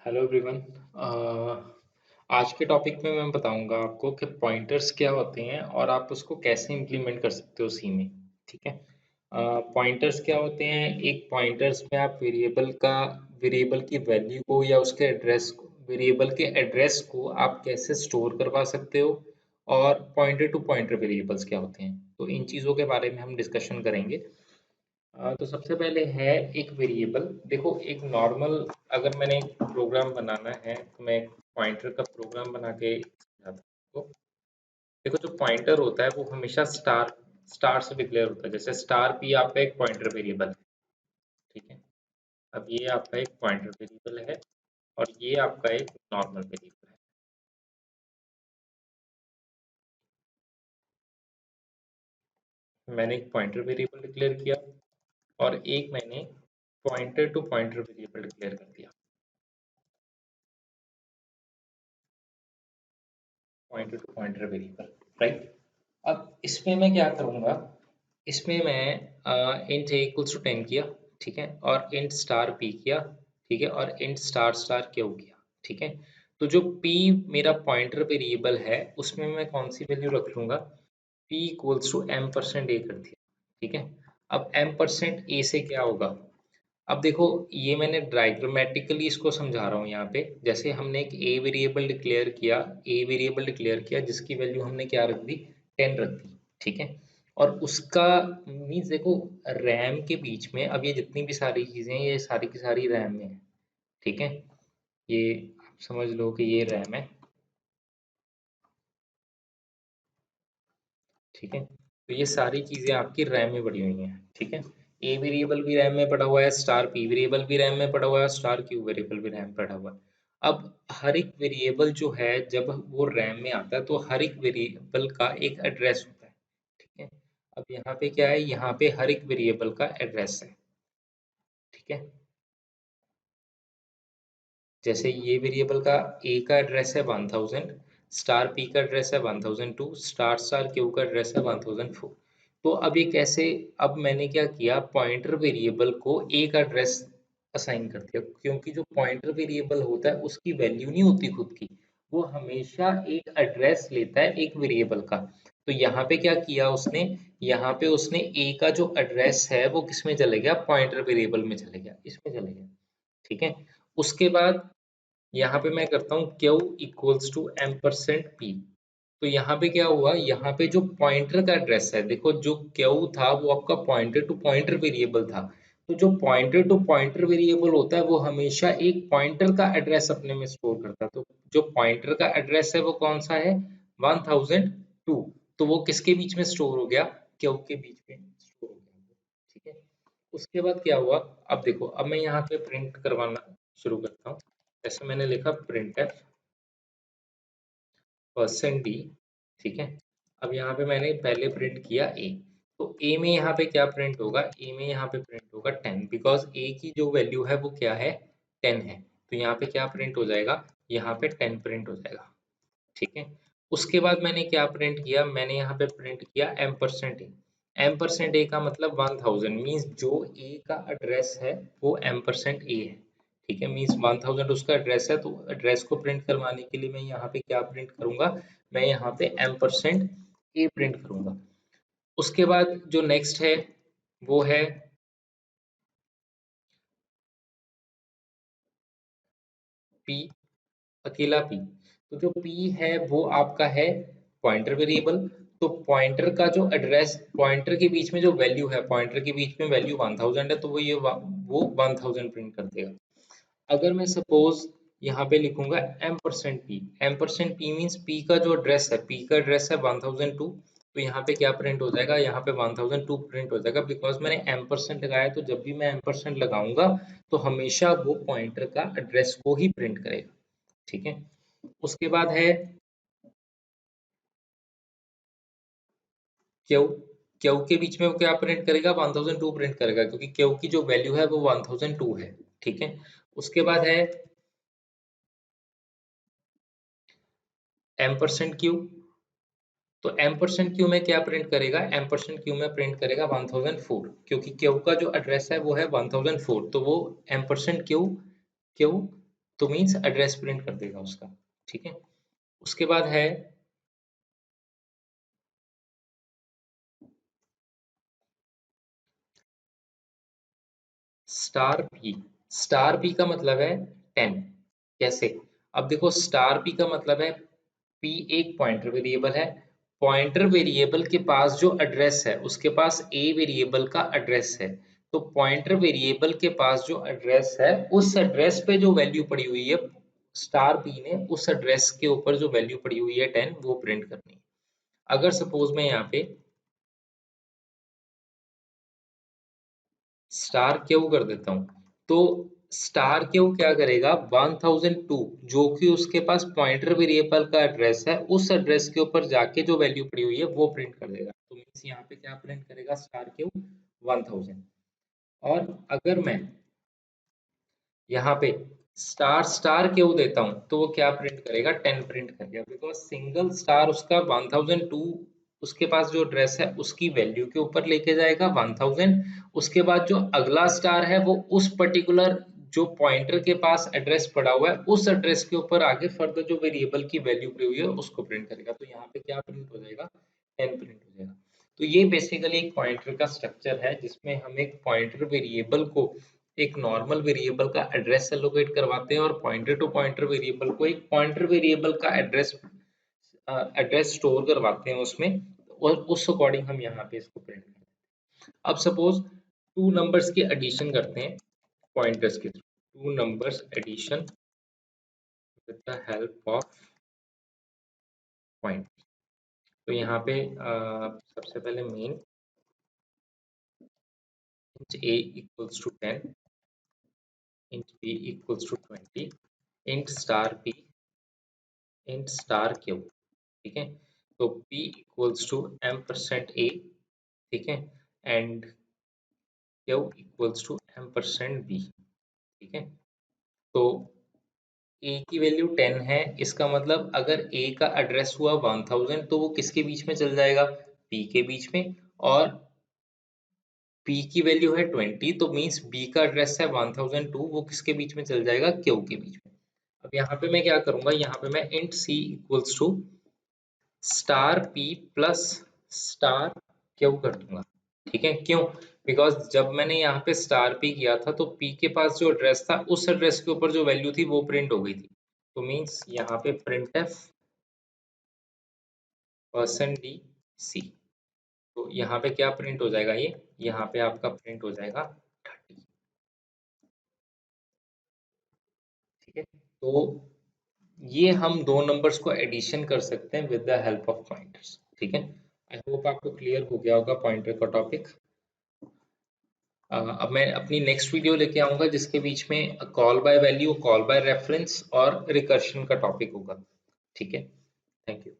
Hello everyone. आज के topic में मैं बताऊंगा आपको कि पॉइंटर्स क्या होते हैं और आप उसको कैसे इम्प्लीमेंट कर सकते हो सी में। ठीक है। पॉइंटर्स क्या होते हैं? एक पॉइंटर्स में आप वेरिएबल की वैल्यू को या उसके एड्रेस को वेरिएबल के एड्रेस को आप कैसे स्टोर करवा सकते हो, और पॉइंटर टू पॉइंटर वेरिएबल्स क्या होते हैं, तो इन चीज़ों के बारे में हम डिस्कशन करेंगे। तो सबसे पहले है एक वेरिएबल। देखो, एक नॉर्मल, अगर मैंने एक प्रोग्राम बनाना है तो मैं एक पॉइंटर का प्रोग्राम बना के समझाता हूँ आपको। देखो, जो पॉइंटर होता है वो हमेशा स्टार स्टार से डिक्लेयर होता है। जैसे स्टार पी आपका एक पॉइंटर वेरिएबल है। ठीक है। अब ये आपका एक पॉइंटर वेरिएबल है और ये आपका एक नॉर्मल वेरिएबल है। मैंने एक पॉइंटर वेरिएबल डिक्लेयर किया और एक मैंने pointer to pointer variable declare कर दिया। Pointer to pointer variable, right. अब इसमें मैं क्या करूँगा? इसमें मैं इंट ए इक्वल्स टू 10 किया। ठीक है। और इंट स्टार पी किया। ठीक है। और इंट स्टार स्टार क्यू किया। ठीक है। तो जो पी मेरा पॉइंटर वेरिएबल है उसमें मैं कौन सी वैल्यू रख लूँगा? P equals to m percent a कर दिया। ठीक है। अब एम परसेंट ए से क्या होगा? अब देखो, ये मैंने डायग्रामेटिकली इसको समझा रहा हूँ यहाँ पे। जैसे हमने एक ए वेरिएबल डिक्लेयर किया जिसकी वैल्यू हमने क्या रख दी? 10 रख दी। ठीक है। और उसका मीन्स देखो, रैम के बीच में अब ये जितनी भी सारी चीजें हैं ये सारी की सारी रैम में है। ठीक है। ये आप समझ लो कि ये रैम है। ठीक है। तो ये सारी चीजें आपकी रैम में पड़ी हुई हैं। ठीक है। ए वेरिएबल भी रैम में पड़ा हुआ है, स्टार पी वेरिएबल भी रैम में पड़ा हुआ है, स्टार क्यू वेरिएबल भी रैम में पड़ा हुआ है। अब हर एक वेरिएबल जो है जब वो रैम में आता है तो हर एक वेरिएबल का एक एड्रेस होता है। ठीक है। अब यहाँ पे क्या है? यहाँ पे हर एक वेरिएबल का एड्रेस है। ठीक है। जैसे ये वेरिएबल का ए का एड्रेस है 1000, स्टार पी का एड्रेस है 1002, स्टार स्टार क्यू का एड्रेस है 1004। तो अब ये कैसे? अब मैंने क्या किया, पॉइंटर वेरिएबल को एक एड्रेस असाइन कर दिया, क्योंकि जो पॉइंटर वेरिएबल होता है उसकी वैल्यू नहीं होती खुद की, वो हमेशा एक एड्रेस लेता है एक वेरिएबल का। तो यहाँ पे क्या किया उसने? यहाँ पे उसने ए का जो एड्रेस है वो किस में चले गया? पॉइंटर वेरिएबल में चले गया, इसमें चले गया। ठीक है। उसके बाद यहाँ पे मैं करता हूँ q equals to m percent p. तो यहाँ पे क्या हुआ? यहाँ पे जो पॉइंटर का एड्रेस है, देखो जो क्यू था वो आपका पॉइंटर टू पॉइंटर वेरिएबल था। तो जो पॉइंटर टू पॉइंटर वेरिएबल होता है वो हमेशा एक पॉइंटर का एड्रेस अपने में स्टोर करता है। तो जो पॉइंटर का एड्रेस है वो कौन सा है? 1002। तो वो किसके बीच में स्टोर हो गया? क्यू के बीच में स्टोर हो गया। ठीक है। उसके बाद क्या हुआ? अब देखो, अब मैं यहाँ पे प्रिंट करवाना शुरू करता हूँ। जैसे मैंने लिखा प्रिंट एफ परसेंट डी। ठीक है। अब यहाँ पे मैंने पहले प्रिंट किया ए। तो ए में यहाँ पे क्या प्रिंट होगा? ए में यहाँ पे प्रिंट होगा 10, बिकॉज ए की जो वैल्यू है वो क्या है? 10 है। तो यहाँ पे क्या प्रिंट हो जाएगा? यहाँ पे 10 प्रिंट हो जाएगा। ठीक है। उसके बाद मैंने क्या प्रिंट किया? मैंने यहाँ पे प्रिंट किया m percent a. M percent a का मतलब 1000, मीन्स जो ए का एड्रेस है वो एम परसेंट ए है। ठीक है। मीन्स 1000 उसका एड्रेस है, तो एड्रेस को प्रिंट करवाने के लिए मैं यहाँ पे क्या प्रिंट करूंगा? मैं यहाँ पे एम परसेंट ए प्रिंट करूंगा। उसके बाद जो नेक्स्ट है वो है पी, अकेला पी। तो जो पी है वो आपका है पॉइंटर वेरिएबल। तो पॉइंटर का जो एड्रेस, पॉइंटर के बीच में जो वैल्यू है, पॉइंटर के बीच में वैल्यू 1000 है, तो वो 1000 प्रिंट कर देगा। अगर मैं सपोज यहाँ पे लिखूंगा m percent p. M percent p means p का जो एड्रेस है, पी का एड्रेस है 1002। तो यहाँ पे क्या प्रिंट हो जाएगा? यहाँ पे 1002 प्रिंट हो जाएगा, बिकॉज मैंने एम परसेंट लगाया। तो जब भी मैं एम परसेंट लगाऊंगा तो हमेशा वो पॉइंटर का एड्रेस को ही प्रिंट करेगा। ठीक है। उसके बाद है क्यू। क्यू के बीच में वो क्या प्रिंट करेगा? 1002 प्रिंट करेगा, क्योंकि क्यू की जो वैल्यू है वो 1002 है। ठीक है। उसके बाद है एम परसेंट क्यू। तो एम परसेंट क्यू में क्या प्रिंट करेगा? एम परसेंट क्यू में प्रिंट करेगा 1004, क्योंकि क्यू का जो एड्रेस है वो है 1004। तो वो एम परसेंट क्यू क्यू तो मीन्स एड्रेस प्रिंट कर देगा उसका, ठीक है। उसके बाद है स्टार पी। स्टार पी का मतलब है 10। कैसे? अब देखो स्टार पी का मतलब है पी एक पॉइंटर वेरिएबल है, पॉइंटर वेरिएबल के पास जो एड्रेस है उसके पास ए वेरिएबल का एड्रेस है, तो पॉइंटर वेरिएबल के पास जो एड्रेस है उस एड्रेस पे जो वैल्यू पड़ी हुई है स्टार पी ने उस एड्रेस के ऊपर जो वैल्यू पड़ी हुई है 10 वो प्रिंट करनी है। अगर सपोज मैं यहाँ पे स्टार क्यू कर देता हूँ, तो स्टार क्यू क्या करेगा 1002 जो कि उसके पास पॉइंटर वेरिएबल का एड्रेस है उस एड्रेस के ऊपर जाके जो वैल्यू पड़ी हुई है वो प्रिंट कर देगा। तो मीन्स यहाँ पे क्या प्रिंट करेगा स्टार क्यू 1000। और अगर मैं यहाँ पे स्टार स्टार क्यू देता हूँ तो वो क्या प्रिंट करेगा 10 प्रिंट करेगा, बिकॉज सिंगल स्टार उसका 1002 उसके पास जो एड्रेस है उसकी वैल्यू के ऊपर लेके जाएगा 1000। उसके बाद जो अगला स्टार है वो उस पर्टिकुलर जो पॉइंटर के पास एड्रेस पड़ा हुआ है उस एड्रेस के ऊपर आगे फर्दर जो वेरिएबल की वैल्यू पड़ी हुई है उसको प्रिंट करेगा। तो यहाँ पे क्या प्रिंट हो जाएगा 10 प्रिंट हो जाएगा। तो ये बेसिकली एक पॉइंटर का स्ट्रक्चर है जिसमें हम एक पॉइंटर वेरिएबल को एक नॉर्मल वेरिएबल का एड्रेस एलोकेट करवाते हैं और पॉइंटर टू पॉइंटर वेरिएबल को एक पॉइंटर वेरिएबल का एड्रेस स्टोर करवाते हैं उसमें, और उस अकॉर्डिंग हम यहाँ पे इसको प्रिंट करते हैं। अब सपोज टू नंबर्स की एडिशन करते हैं पॉइंटर्स के थ्रू, two numbers addition with the help of point. तो यहाँ पे सबसे पहले main int a equals to 10, int b equals to 20, int star p, int star q, ठीक है। तो p equals to m% a, ठीक है, and q equals to m% b, ठीक है। तो a की वैल्यू 10 है, इसका मतलब अगर a का एड्रेस हुआ 1000 तो वो किसके बीच में चल जाएगा p के बीच में, और p की वैल्यू है 20 तो मीन्स b का एड्रेस है 1002 वो किसके बीच में चल जाएगा q के बीच में। अब यहाँ पे मैं क्या करूंगा, यहाँ पे मैं int c equals to star p plus star q कर दूंगा, ठीक है। क्यों? बिकॉज जब मैंने यहाँ पे स्टार p किया था तो p के पास जो एड्रेस था उस एड्रेस के ऊपर जो वैल्यू थी वो प्रिंट हो गई थी। तो मीन्स यहाँ पे printf %d c, तो यहाँ पे क्या प्रिंट हो जाएगा, ये यहाँ पे आपका प्रिंट हो जाएगा 30, ठीक है। तो ये हम दो नंबर्स को एडिशन कर सकते हैं with the help of pointers, ठीक है। आई होप आपको क्लियर हो गया होगा पॉइंटर का टॉपिक। अब मैं अपनी नेक्स्ट वीडियो लेके आऊंगा जिसके बीच में call by value, call by reference और रिकर्शन का टॉपिक होगा, ठीक है। Thank you.